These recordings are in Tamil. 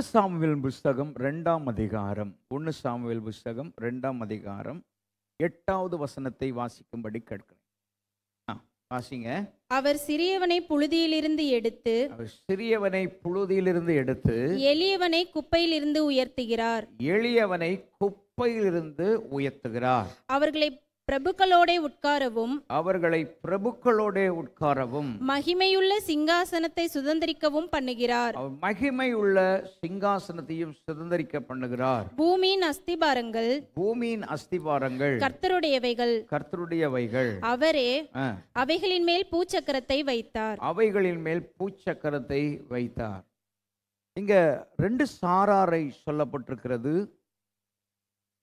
சாமுவேல் புஸ்தகம் 2ஆம் அதிகாரம் 1 சாமுவேல் புஸ்தகம் 2ஆம் அதிகாரம் 8வது வசனத்தை வாசிக்கும்படி கேட்கிறேன். வாசிங்க. அவர் சிறியவனை புழுதியிலிருந்து எடுத்து எளியவனை குப்பையிலிருந்து உயர்த்துகிறார். அவர்களை பிரபுக்களோடே உட்காரவும் மகிமையுள்ள சிங்காசனத்தை சுதந்தரிக்கவும் பண்ணுகிறார். சுதந்தரிக்க பண்ணுகிறார். பூமியின் அஸ்திபாரங்கள் கர்த்தருடையவைகள். அவரே அவைகளின் மேல் பூச்சக்கரத்தை வைத்தார். இங்க ரெண்டு சாராரை சொல்லப்பட்டிருக்கிறது.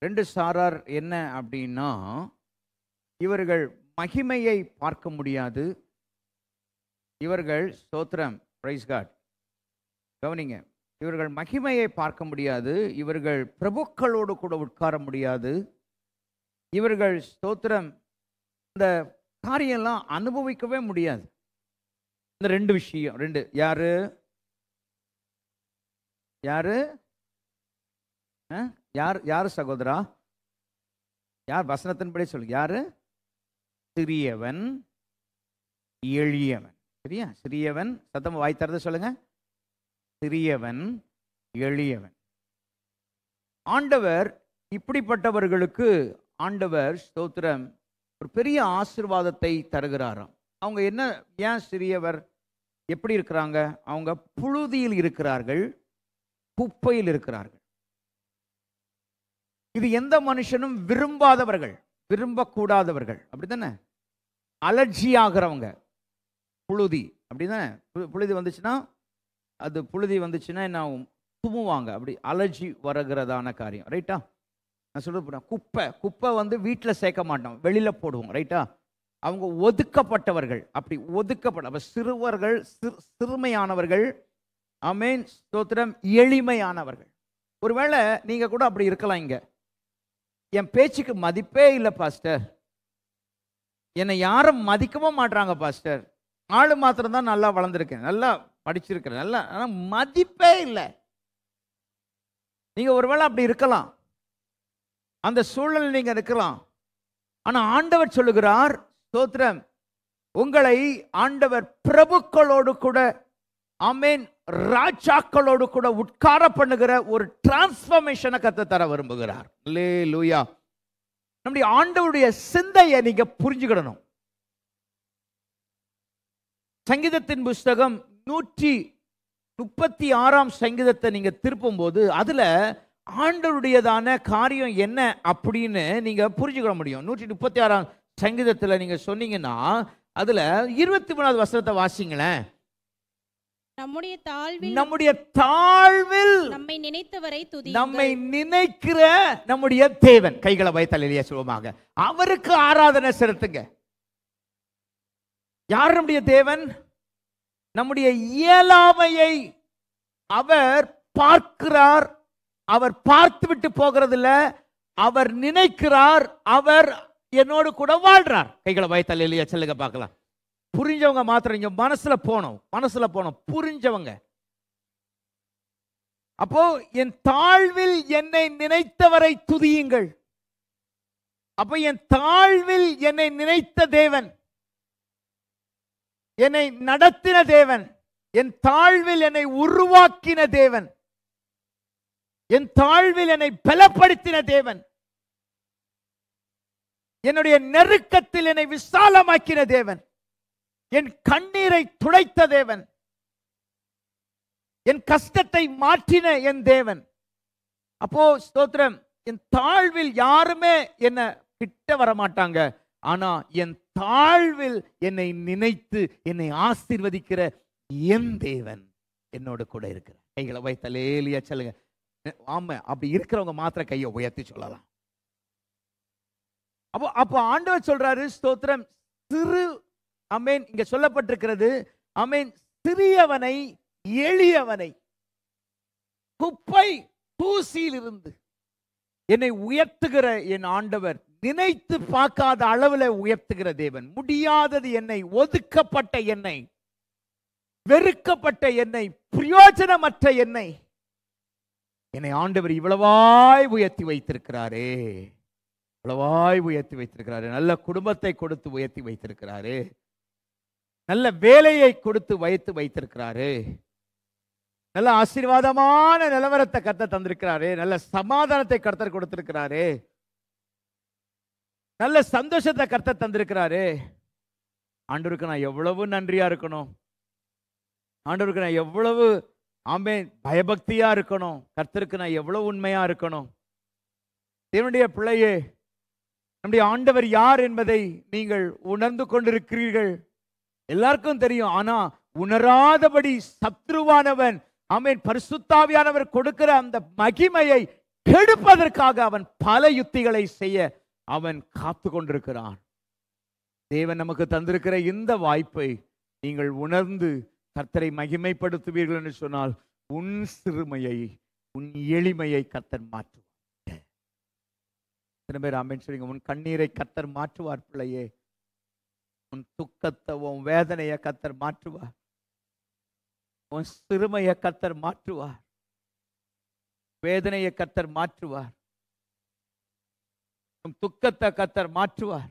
ரெண்டு சாரார் என்ன அப்படின்னா, இவர்கள் மகிமையை பார்க்க முடியாது. இவர்கள் ஸ்தோத்திரம், பிரைஸ் காட், கவனிங்க, இவர்கள் மகிமையை பார்க்க முடியாது. இவர்கள் பிரபுக்களோடு கூட உட்கார முடியாது. இவர்கள் ஸ்தோத்திரம் இந்த காரியெல்லாம் அனுபவிக்கவே முடியாது. இந்த ரெண்டு விஷயம், ரெண்டு யாரு யாரு யார் யாரு சகோதரா, யார் வசனத்தின்படி சொல்லுங்க. யாரு? சிறியவன் எளியவன். சரியா? சிறியவன், சத்தம் வாய் திறந்து சொல்லுங்க. சிறியவன் எளியவன். ஆண்டவர் இப்படிப்பட்டவர்களுக்கு ஆண்டவர் ஸ்தோத்திரம் ஒரு பெரிய ஆசீர்வாதத்தை தருகிறாராம். அவங்க என்ன, ஏன் சிறியவர், எப்படி இருக்கிறாங்க? அவங்க புழுதியில் இருக்கிறார்கள், குப்பையில் இருக்கிறார்கள். இது எந்த மனுஷனும் விரும்பாதவர்கள், விரும்பக்கூடாதவர்கள், அப்படித்தானே? அலர்ஜி ஆகிறவங்க புழுதி, அப்படிதானே? புழுதி வந்துச்சுன்னா என்ன தும்முவாங்க, அப்படி அலர்ஜி வருகிறதான காரியம், ரைட்டா? நான் சொல்ல குப்பை வீட்டில் சேர்க்க மாட்டோம், வெளியில போடுவோம், ரைட்டா? அவங்க ஒதுக்கப்பட்டவர்கள், அப்படி ஒதுக்கப்பட்ட சிறுவர்கள், சிறுமையானவர்கள், ஆமென், ஸ்தோத்திரம், எளிமையானவர்கள். ஒருவேளை நீங்க கூட அப்படி இருக்கலாம். இங்க என் பேச்சுக்கு மதிப்பே இல்லை பாஸ்டர், என்னை யாரும் மதிக்கவும் மாட்டாங்க பாஸ்டர், ஆளு மாத்திரம் தான் நல்லா வளர்ந்துருக்கேன், நல்லா படிச்சிருக்கிறேன், நல்லா, ஆனால் மதிப்பே இல்லை. நீங்க ஒருவேளை அப்படி இருக்கலாம், அந்த சூழல் நீங்க இருக்கலாம். ஆனா ஆண்டவர் சொல்லுகிறார், ஸ்தோத்திரம், உங்களை ஆண்டவர் பிரபுக்களோடு கூட, ஆமென், ராஜாக்களோடு கூட உட்கார பண்ணுகிற ஒரு டிரான்ஸ்ஃபர்மேஷனை கத்த தர விரும்புகிறார். அல்லேலூயா. நம்முடைய ஆண்டவருடைய சிந்தையை நீங்க புரிஞ்சுக்கிடணும். சங்கீதத்தின் புஸ்தகம் 136ஆம் சங்கீதத்தை நீங்க திருப்பும் போது அதுல ஆண்டவருடையதான காரியம் என்ன அப்படின்னு நீங்க புரிஞ்சுக்கிட முடியும். 136ஆம் சங்கீதத்துல நீங்க சொன்னீங்கன்னா அதுல 23வது வசனத்தை வாசிங்களேன். நம்முடைய தாழ்வில் நம்மை நினைத்தவரை துதியுங்கள். நம்மை நினைக்கிற நம்முடைய தேவன், கைகளை வைத்தால் எளிய சுலபமாக அவருக்கு ஆராதனை செலுத்துங்க. யார் நம்முடைய தேவன்? நம்முடைய இயலாமையை அவர் பார்க்கிறார். அவர் பார்த்து விட்டு போகிறதில்ல, அவர் நினைக்கிறார். அவர் என்னோடு கூட வாழ்றார். கைகளை வைத்தால் எளிய சொல்லுங்க பார்க்கலாம். புரிஞ்சவங்க மாத்திரம் இங்க மனசுல போனோம், புரிஞ்சவங்க. அப்போ என் தாழ்வில் என்னை நினைத்தவரை துதியுங்கள். அப்போ என் தாழ்வில் என்னை நினைத்த தேவன், என்னை நடத்தின தேவன், என் தாழ்வில் என்னை உருவாக்கின தேவன், என் தாழ்வில் என்னை பலப்படுத்தின தேவன், என்னுடைய நெருக்கத்தில் என்னை விசாலமாக்கின தேவன், என் கண்ணீரை துடைத்த தேவன், என் கஷ்டத்தை மாற்றின என் தேவன். அப்போ ஸ்தோத்திரம், என் தாழ்வில் யாருமே என்ன கிட்ட வர மாட்டாங்க. ஆனா என் தாழ்வில் என்னை நினைத்து என்னை ஆசீர்வதிக்கிற என் தேவன் என்னோடு கூட இருக்கிற. கைகளை வைத்தலேலியா சொல்லுங்க. ஆமா, அப்படி இருக்கிறவங்க மாத்திர கையை உயர்த்தி சொல்லலாம். அப்போ ஆண்டவர் சொல்றாரு, ஸ்தோத்திரம், சிறு, ஆமென், இங்க சொல்லப்பட்டிருக்கிறது, ஆமென், சிறியவனை எளியவனை குப்பை தூசியிலிருந்து என்னை உயர்த்துகிற என் ஆண்டவர், நினைத்து பார்க்காத அளவில் உயர்த்துகிற தேவன். முடியாதது என்னை, ஒதுக்கப்பட்ட என்னை, வெறுக்கப்பட்ட என்னை, பிரயோஜனமற்ற என்னை, என்னை ஆண்டவர் இவ்வளவாய் உயர்த்தி வைத்திருக்கிறாரே, இவ்வளவாய் உயர்த்தி வைத்திருக்கிறாரு. நல்ல குடும்பத்தை கொடுத்து உயர்த்தி வைத்திருக்கிறாரு. நல்ல வேலையை கொடுத்து வைத்திருக்கிறாரு. நல்ல ஆசீர்வாதமான நிலவரத்தை கர்த்தர் தந்திருக்கிறாரு. நல்ல சமாதானத்தை கர்த்தர் கொடுத்திருக்கிறாரு. நல்ல சந்தோஷத்தை கர்த்தர் தந்திருக்கிறாரு. ஆண்டவருக்கு நான் எவ்வளவு நன்றியா இருக்கணும். ஆண்டவருக்கு நான் எவ்வளவு ஆமென் பயபக்தியா இருக்கணும். கர்த்தருக்கு நான் எவ்வளவு உண்மையா இருக்கணும். தேவனுடைய பிள்ளையே, நம்முடைய ஆண்டவர் யார் என்பதை நீங்கள் உணர்ந்து கொண்டிருக்கிறீர்கள். எல்லாருக்கும் தெரியும். ஆனா உணராதபடி சத்ருவானவன் ஆமென் பரிசுத்தாவியானவர் கொடுக்கிற அந்த மகிமையை கெடுப்பதற்காக அவன் பல யுக்திகளை செய்ய அவன் காத்து கொண்டிருக்கிறான். தேவன் நமக்கு தந்திருக்கிற இந்த வாய்ப்பை நீங்கள் உணர்ந்து கர்த்தரை மகிமைப்படுத்துவீர்கள் என்று சொன்னால் உன் சிறுமையை, உன் எளிமையை கர்த்தர் மாற்றுவார். எத்தனை பேர் ஆமென் சொல்லுங்க? உன் கண்ணீரை கர்த்தர் மாற்றுவார் பிள்ளையே. உன் துக்கத்தை, உன் வேதனையை கர்த்தர் மாற்றுவார். உன் சிறுமையை கர்த்தர் மாற்றுவார். வேதனையை கர்த்தர் மாற்றுவார். உன் துக்கத்தை கர்த்தர் மாற்றுவார்.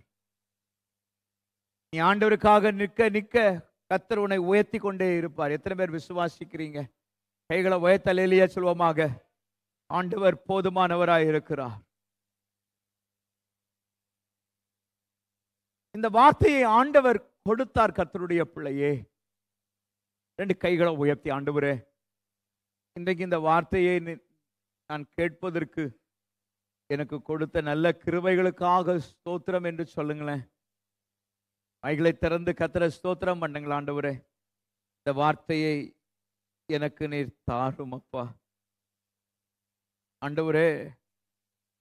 நீ ஆண்டவருக்காக நிற்க நிற்க கர்த்தர் உன்னை உயர்த்தி கொண்டே இருப்பார். எத்தனை பேர் விசுவாசிக்கிறீங்க? கைகளை உயர்த்தலேலியா சொல்வோமாக. ஆண்டவர் போதுமானவராய் இருக்கிறார். இந்த வார்த்தையை ஆண்டவர் கொடுத்தார் கர்த்தருடைய பிள்ளையே. ரெண்டு கைகளை உயர்த்தி, ஆண்டவரே இன்றைக்கு இந்த வார்த்தையை நான் கேட்பதற்கு எனக்கு கொடுத்த நல்ல கிருபைகளுக்காக ஸ்தோத்திரம் என்று சொல்லுங்களேன். கைகளை திறந்து கர்த்தரை ஸ்தோத்திரம் பண்ணுங்களா. ஆண்டவரே இந்த வார்த்தையை எனக்கு நீர் தாரும் அப்பா. ஆண்டவரே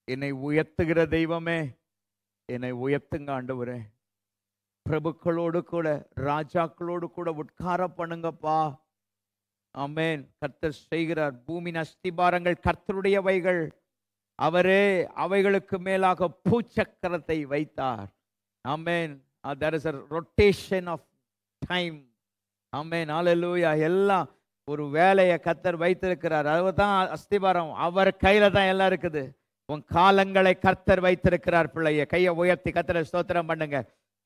என்னை உயர்த்துகிற தெய்வமே, என்னை உயர்த்துங்க ஆண்டவரே. பிரபுக்களோடு கூட, ராஜாக்களோடு கூட உட்கார பண்ணுங்கப்பா. ஆமென். கர்த்தர் செய்கிறார். பூமியின் அஸ்திபாரங்கள் கர்த்தருடையவைகள். அவரே அவைகளுக்கு மேலாக பூச்சக்கரத்தை வைத்தார். ஆமென். There is a rotation of time. ஆமென். ஹல்லேலூயா. எல்லாம் ஒரு வேலையை கர்த்தர் வைத்திருக்கிறார். அதுதான் அஸ்திபாரம். அவர் கையில தான் எல்லாம் இருக்குது. உன் காலங்களை கர்த்தர் வைத்திருக்கிறார் பிள்ளைய. கையை உயர்த்தி கர்த்தரை ஸ்தோத்திரம் பண்ணுங்க.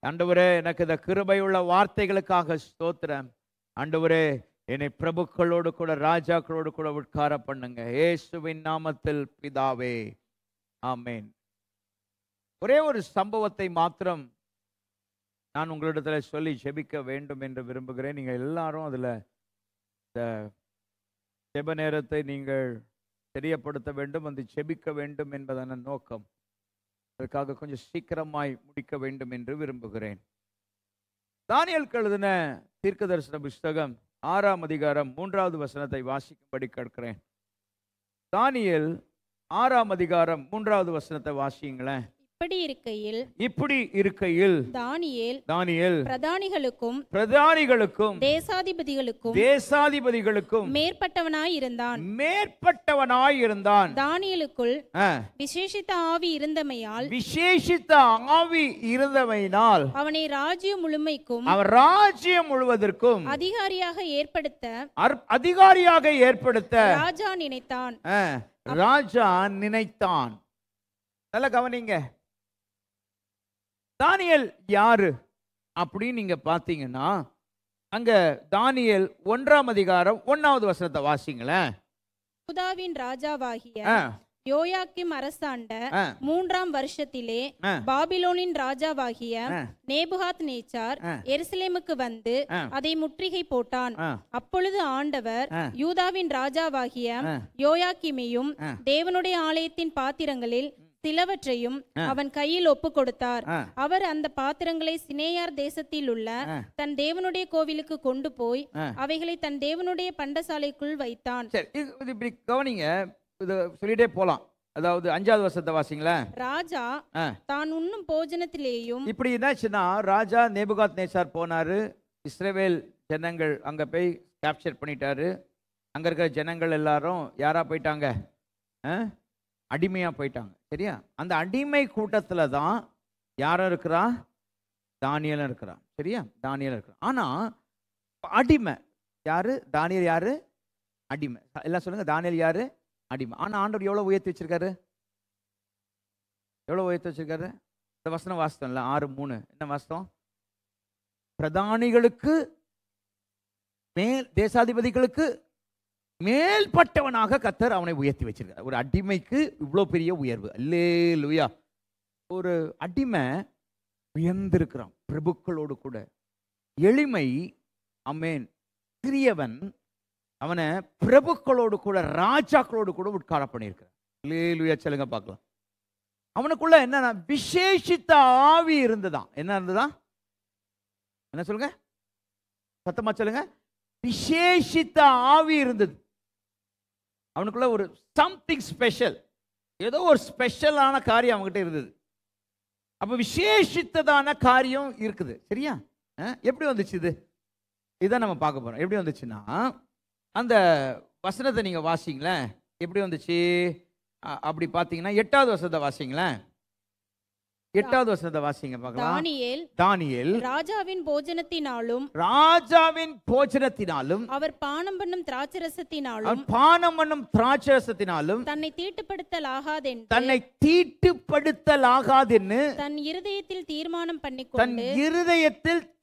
ஆண்டவரே எனக்கு இந்த கிருபையுள்ள வார்த்தைகளுக்காக ஸ்தோத்திரம். ஆண்டவரே என்னை பிரபுக்களோடு கூட, ராஜாக்களோடு கூட உட்கார பண்ணுங்க. இயேசுவின் நாமத்தில் பிதாவே, ஆமென். ஒரே ஒரு சம்பவத்தை மாத்திரம் நான் உங்களிடத்தில் சொல்லி ஜெபிக்க வேண்டும் என்று விரும்புகிறேன். நீங்கள் எல்லாரும் அதில் இந்த ஜெப நேரத்தை நீங்கள் தெரியப்படுத்த வேண்டும், வந்து ஜெபிக்க வேண்டும் என்பதான நோக்கம். அதற்காக கொஞ்சம் சீக்கிரமாய் முடிக்க வேண்டும் என்று விரும்புகிறேன். தானியேலுக்கு எழுதின தீர்க்க தரிசன புஸ்தகம் 6ஆம் அதிகாரம் 3வது வசனத்தை வாசிக்கும்படி கேட்கிறேன். தானியேல் 6ஆம் அதிகாரம் 3வது வசனத்தை வாசியுங்களேன். இப்படி இருக்கையில் தானியேல் பிரதானிகளுக்கும் தேசாதிபதிகளுக்கும் மேற்பட்டவனாய் இருந்தான். தானியேலுக்குள் விசேஷித்த ஆவி இருந்தமையால் அவனை ராஜ்யம் முழுவதற்கும் அதிகாரியாக ஏற்படுத்த ராஜா நினைத்தான். நல்ல கவனிங்க. தானியேல் யாரு அப்படின்னு நீங்க பாத்தீங்கன்னா, அங்க தானியேல் 1ஆம் அதிகாரம் 1வது வசனத்தை வாசிங்களேன். யூதாவின் ராஜாவாகிய யோயாக்கிம் அரசாண்ட 3ஆம் வருஷத்திலே பாபிலோனின் ராஜாவாகிய நேபுகாத்நேச்சார் எருசலேமுக்கு வந்து அதை முற்றுகை போட்டான். அப்பொழுது ஆண்டவர் யூதாவின் ராஜாவாகிய யோயாக்கிமையும் தேவனுடைய ஆலயத்தின் பாத்திரங்களில் சிலவற்றையும் அவன் கையில் ஒப்பு கொடுத்தார். அவர் அந்த பாத்திரங்களை சினேயார் தேசத்தில் உள்ள தன் தேவனுடைய கோவிலுக்கு கொண்டு போய் அவைகளை தன் தேவனுடைய பண்டசாலைக்குள் வைத்தான். இப்படி கவனிங்க, இது சொல்லிட்டே போலாம். அதாவது 5வது வசனத்தை வாசிங்களா. ராஜா தான் உண்ணும் போஜனத்திலேயும் இப்படி என்னாச்சுன்னா, ராஜா நேபுகாத்நேச்சார் போனாரு. இஸ்ரவேல் ஜனங்கள் அங்க போய் கேப்சர் பண்ணிட்டாரு. அங்க இருக்கிற ஜனங்கள் எல்லாரும் யாரா போயிட்டாங்க? அடிமையா போயிட்டாங்க. சரியா? அந்த அடிமை கூட்டத்துல தான் யாரும் இருக்கிறா? தானியேலும் இருக்கிறான். சரியா? தானியேலும் இருக்கிறான். ஆனா அடிமை யாரு? தானியேல் யாரு? அடிமை. எல்லாம் சொல்லுங்க. தானியேல் யாரு? அடிமை. ஆனா ஆண்டவர் எவ்வளவு உயர்த்தி வச்சிருக்காரு? எவ்வளவு உயர்த்தி வச்சிருக்காரு? இந்த வசனம் வாசித்தோம்ல 6:3. என்ன வாசித்தோம்? பிரதானிகளுக்கு மேல், தேசாதிபதிகளுக்கு மேல்பட்டவனாக கர்த்தர் அவனை உயர்த்தி வச்சிருக்கார். ஒரு அடிமைக்கு இவ்வளவு பெரிய உயர்வு. அல்லேலூயா. ஒரு அடிமை உயர்ந்திருக்கிறான் பிரபுக்களோடு கூட. எளிமை, ஆமென், சிறியவன் அவனை பிரபுக்களோடு கூட, ராஜாக்களோடு கூட உட்கார பண்ணியிருக்கிறார். அல்லேலூயா. சொல்லுங்க பார்க்கலாம். அவனுக்குள்ள என்ன விசேஷித்த ஆவி இருந்ததா? என்ன இருந்ததா? என்ன சொல்லுங்க, சத்தமா சொல்லுங்க. விசேஷித்த ஆவி இருந்தது அவனுக்குள்ள. ஒரு சம்திங் ஸ்பெஷல், ஏதோ ஒரு ஸ்பெஷலான காரியம் அவன்கிட்ட இருந்தது. அப்ப விசேஷித்ததான காரியம் இருக்குது. சரியா? எப்படி வந்துச்சு இது? இதான் நம்ம பார்க்க போறோம். எப்படி வந்துச்சுன்னா, அந்த வசனத்தை நீங்க வாசிங்களேன். எப்படி வந்துச்சு அப்படி பார்த்தீங்கன்னா 8வது வசனத்தை வாசிங்களேன். 8வது வசனத்தை வாசிங்க பார்க்கலாம். தானியேல் ராஜாவின் போஜனத்தினாலும் அவர் பானம் பண்ணும் திராட்சரசத்தினாலும் தன்னை தீட்டுப்படுத்தலாகாதென்று தன் இருதயத்தில்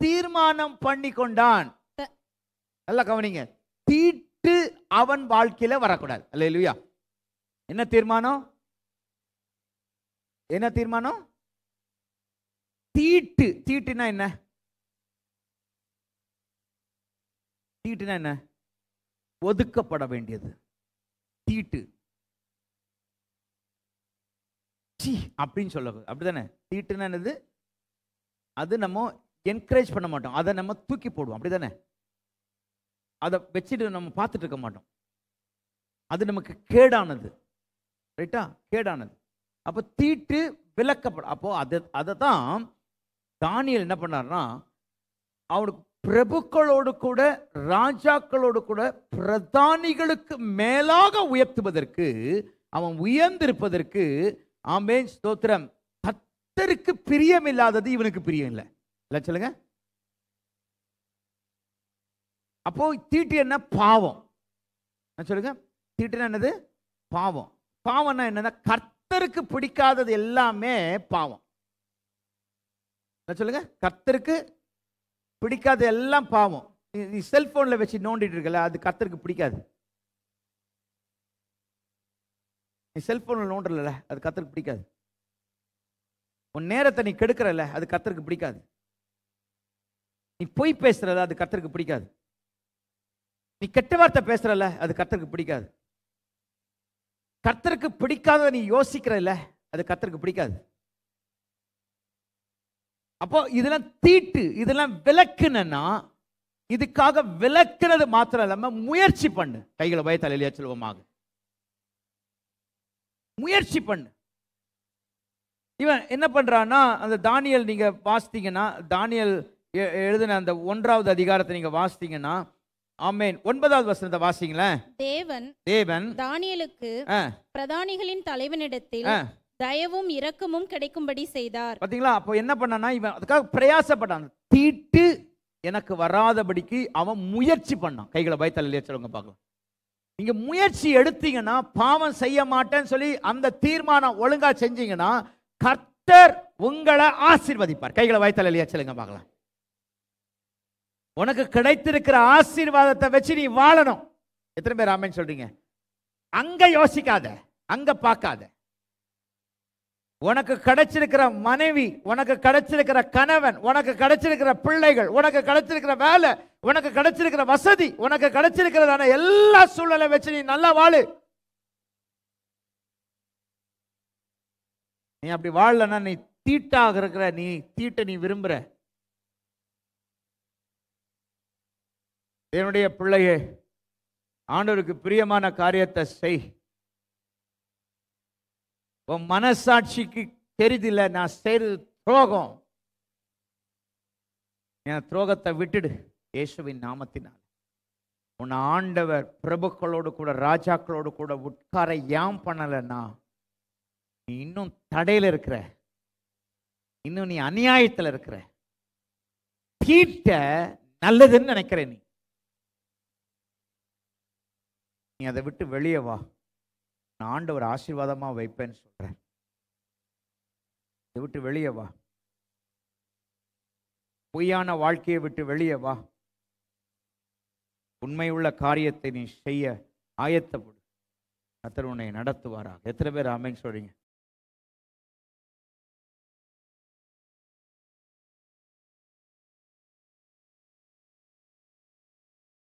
தீர்மானம் பண்ணிக்கொண்டான். நல்லா கவனிங்க. தீட்டு அவன் வாழ்க்கையில வரக்கூடாது. அல்லேலூயா. என்ன தீர்மானம்? என்ன தீர்மானம்? தீட்டு. தீட்டுனா என்ன? தீட்டுனா என்ன? ஒதுக்கப்பட வேண்டியது. தீட்டு அப்படின்னு சொல்ல, அப்படிதானே? தீட்டுனா என்னது? அது நம்ம என்கரேஜ் பண்ண மாட்டோம், அதை நம்ம தூக்கி போடுவோம். அப்படிதானே? அதை வச்சுட்டு நம்ம பார்த்துட்டு இருக்க மாட்டோம். அது நமக்கு கேடானது. ரைட்டா? கேடானது. அப்ப தீட்டு விலக்கப்படும். அப்போ அதை தான் தானியேல் என்ன பண்ணார்னா, அவனுக்கு பிரபுக்களோடு கூட, ராஜாக்களோடு கூட, பிரதானிகளுக்கு மேலாக உயர்த்துவதற்கு, அவன் உயர்ந்திருப்பதற்கு, ஆமென், ஸ்தோத்திரம், கர்த்தருக்கு பிரியமில்லாதது இவனுக்கு பிரியம் இல்லை. இல்ல சொல்லுங்க. அப்போ தீட்டு என்ன? பாவம். சொல்லுங்க. தீட்டுனா என்னது? பாவம். பாவம்னா என்னன்னா, கர்த்தருக்கு பிடிக்காதது எல்லாமே பாவம். சொல்லுங்க. கர்த்தருக்கு பிடிக்காத எல்லாம் பாவம். நீ செல்போன்ல வச்சு நோண்டிட்டு இருக்கல, அது கர்த்தருக்கு பிடிக்காது. நீ செல்போன்ல நோண்டல, அது கர்த்தருக்கு பிடிக்காது. உன் நேரத்தை நீ கெடுக்கிறல, அது கர்த்தருக்கு பிடிக்காது. நீ பொய் பேசுறல, அது கர்த்தருக்கு பிடிக்காது. நீ கெட்ட வார்த்தை பேசுறல, அது கர்த்தருக்கு பிடிக்காது. கர்த்தருக்கு பிடிக்காத நீ யோசிக்கிறல்ல, அது கர்த்தருக்கு பிடிக்காது. அப்போ இதெல்லாம் தீட்டு. இதெல்லாம் விலக்குனா, இதுக்காக விலக்குறது மாத்திரம் இல்லாம முயற்சி பண்ணு. கைகளை பயத்தால் இல்லையா சொல்லுவோமாக, முயற்சி பண்ணு. இவன் என்ன பண்றான்னா, அந்த தானியேல் நீங்க வாசித்தீங்கன்னா, தானியேல் எழுதின அந்த 1வது அதிகாரத்தை நீங்க வாசித்தீங்கன்னா, ஆமென், 9வது வசனத்தை வாசிங்களேன். தேவன் தானியேலுக்கு பிரதானிகளின் தலைவனிடத்தில் தயவும் இரக்கமும் கிடைக்கும்படி செய்தார். பாத்தீங்களா? அப்போ என்ன பண்ணானா, இவன் அதுக்காக பிரயாசப்பட்டான். தீட்டு எனக்கு வராதபடிக்கு அவன் முயற்சி பண்ணான். கைகளை பயத்தால் இல்லையா சொல்லுங்க பார்க்கலாம். நீங்க முயற்சி எடுத்தீங்கன்னா, பாவம் செய்ய மாட்டேன்னு சொல்லி அந்த தீர்மானம் ஒழுங்கா செஞ்சீங்கன்னா, கர்த்தர் உங்களை ஆசீர்வதிப்பார். கைகளை பயத்தால் இல்லையா சொல்லுங்க பார்க்கலாம். உனக்கு கிடைத்திருக்கிற ஆசீர்வாதத்தை வச்சு நீ வாழணும். எத்தனை பேர் ஆமென் சொல்றீங்க? அங்க யோசிக்காத, அங்க பார்க்காத. உனக்கு கிடைச்சிருக்கிற மனைவி, உனக்கு கிடைச்சிருக்கிற கணவன், உனக்கு கிடைச்சிருக்கிற பிள்ளைகள், உனக்கு கிடைச்சிருக்கிற வேலை, உனக்கு கிடைச்சிருக்கிற வசதி, உனக்கு கிடைச்சிருக்கிறதான எல்லா சூழலை வச்சு நீ நல்லா வாழு. நீ அப்படி வாழலன்னா நீ தீட்டாக இருக்கிற. நீ தீட்டை நீ விரும்புற. என்னுடைய பிள்ளையே, ஆண்டவருக்கு பிரியமான காரியத்தை செய். உன் மனசாட்சிக்கு தெரிதில்லை நான் செய்யறது துரோகம். என் துரோகத்தை விட்டுடு இயேசுவின் நாமத்தினால். உன் ஆண்டவர் பிரபுக்களோடு கூட, ராஜாக்களோடு கூட உட்கார ஏன் பண்ணலன்னா, நீ இன்னும் தடையில இருக்கிற, இன்னும் நீ அநியாயத்தில் இருக்கிற. தீட்ட நல்லதுன்னு நினைக்கிற நீ அதை விட்டு வெளியே வா. நான் ஆண்டவர் ஆசீர்வாதமா வைப்பேன்னு சொல்றேன். இதை விட்டு வெளியே வா. பொய்யான வாழ்க்கையை விட்டு வெளியே வா. உண்மையுள்ள காரியத்தை நீ செய்ய ஆயத்தப்படு. கர்த்தர் உன்னை நடத்துவாரா? எத்தனை பேர் ஆமென் சொல்றீங்க?